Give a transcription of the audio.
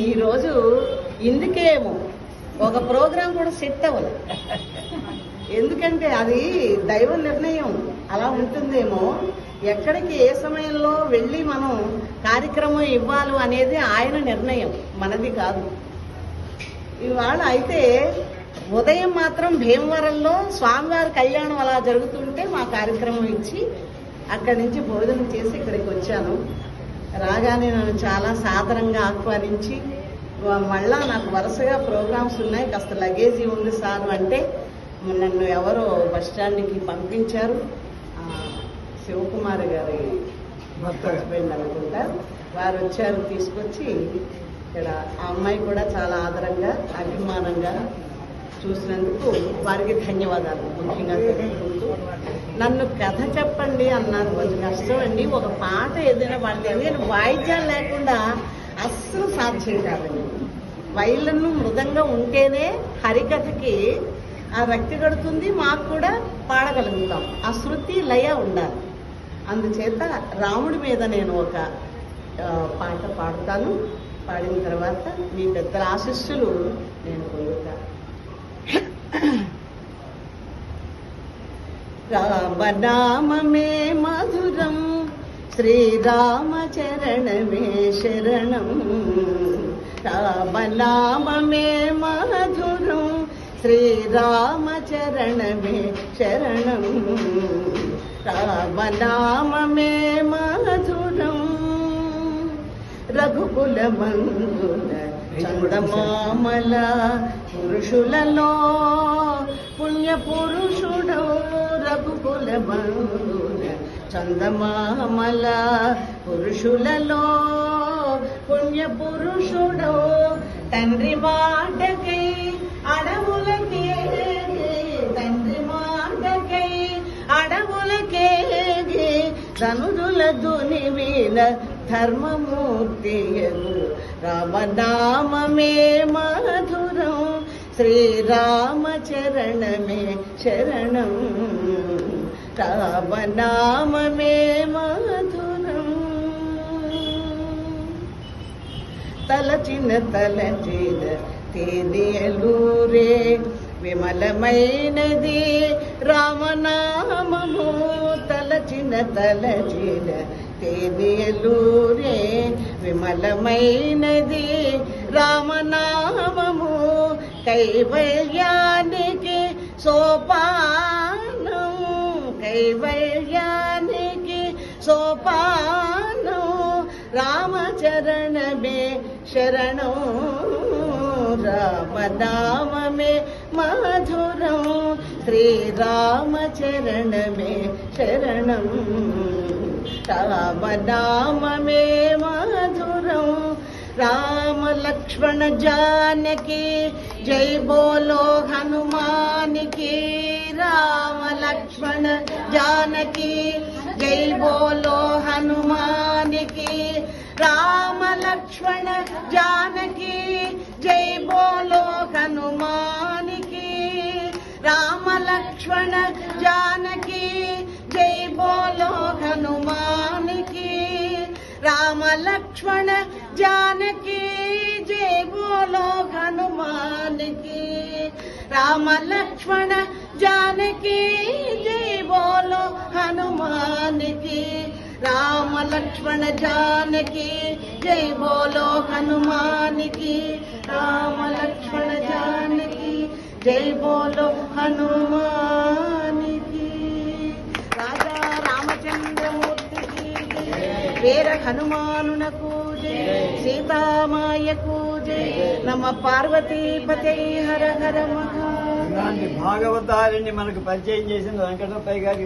ఈరోజు ఇందుకేమో ఒక ప్రోగ్రాం కూడా సెట్ అవ్వదు. ఎందుకంటే అది దైవ నిర్ణయం అలా ఉంటుందేమో. ఎక్కడికి ఏ సమయంలో వెళ్ళి మనం కార్యక్రమం ఇవ్వాలి అనేది ఆయన నిర్ణయం, మనది కాదు. ఇవాళ అయితే ఉదయం మాత్రం భీమవరంలో స్వామివారి కళ్యాణం అలా జరుగుతుంటే మా కార్యక్రమం ఇచ్చి అక్కడి నుంచి భోజనం చేసి ఇక్కడికి వచ్చాను. రాగానే నన్ను చాలా సాదరంగా ఆహ్వానించి, మళ్ళా నాకు వరుసగా ప్రోగ్రామ్స్ ఉన్నాయి, కాస్త లగేజీ ఉంది సార్ అంటే నన్ను ఎవరో బస్టాండ్కి పంపించారు. శివకుమార్ గారి హస్బెండ్ అనుకుంటా, వారు వచ్చారు తీసుకొచ్చి ఇక్కడ. ఆ అమ్మాయి కూడా చాలా ఆదరంగా అభిమానంగా చూసినందుకు వారికి ధన్యవాదాలు ముఖ్యంగా తెలుపుకుంటూ. నన్ను కథ చెప్పండి అన్నారు. కొంచెం కష్టం అండి, ఒక పాట ఏదైనా వాళ్ళు ఎందుకంటే వాయిద్యాలు లేకుండా అస్సలు సాధ్యం కాదండి. వైలన్ను మృదంగా ఉంటేనే హరికథకి ఆ రక్తి కడుతుంది, మాకు కూడా పాడగలుగుతాం. ఆ శృతి లయ ఉండాలి. అందుచేత రాముడి మీద నేను ఒక పాట పాడతాను. పాడిన తర్వాత మీ పెద్దల ఆశీస్సులు నేను పొందుతాను. రామనామమే మధురం, శ్రీరామచరణమే శరణం. రామనామమే మధురం, శ్రీరామచరణమే శరణం. రామనామమే మధురం, రఘుకుల మందుల చందమామల పురుషులలో పుణ్య పురుషుడు. రఘుకుల మందుల చందమామల పురుషులలో పుణ్య పురుషుడు. తండ్రి మాటకై అడవులకే, తండ్రి మాటకై అడవులకే ధనుజుల దునివీన ధర్మమూర్తియను. రామనామమే మధురం, శ్రీరామచరణమే శరణం. రామనామమే మధురం. తలచిన తలచిన తేనియలూరే విమలమైనది రామనామము. తలచిన తలచిన తేనియలూరే విమలమైనది రామనామము. కైవల్యానికి సోపానం, కైవల్యానికి సోపానం. రామచరణమే శరణం. రామనామమే మధురం, శ్రీరామచరణమే శరణం. రామనామమే మధురం. రామ లక్ష్మణ జానకి జై బోలో హనుమానికి. రామ లక్ష్మణ జానకి జై బోలో హనుమానికి. రామ లక్ష్మణ జానకి జై బోలో హనుమానికి. రామ లక్ష్మణ జానకి జై బోలో హనుమానికి. రామ లక్ష్మణ జానకి జై బోలో హనుమానికి. రామ లక్ష్మణ జానకి జై బోలో హనుమానికి. రామ లక్ష్మణ జానకి జై బోలో హనుమానికి. రామ లక్ష్మణ జానకి జై బోలో హనుమానికి. రాజా రామచంద్రమూర్తికి వీర హనుమానునకు జై, సీతామాయకు జై. నమ పార్వతీపతై హర హర మహా. ఇలాంటి భాగవతారిని మనకు పరిచయం చేసింది వెంకటప్పయ్య గారి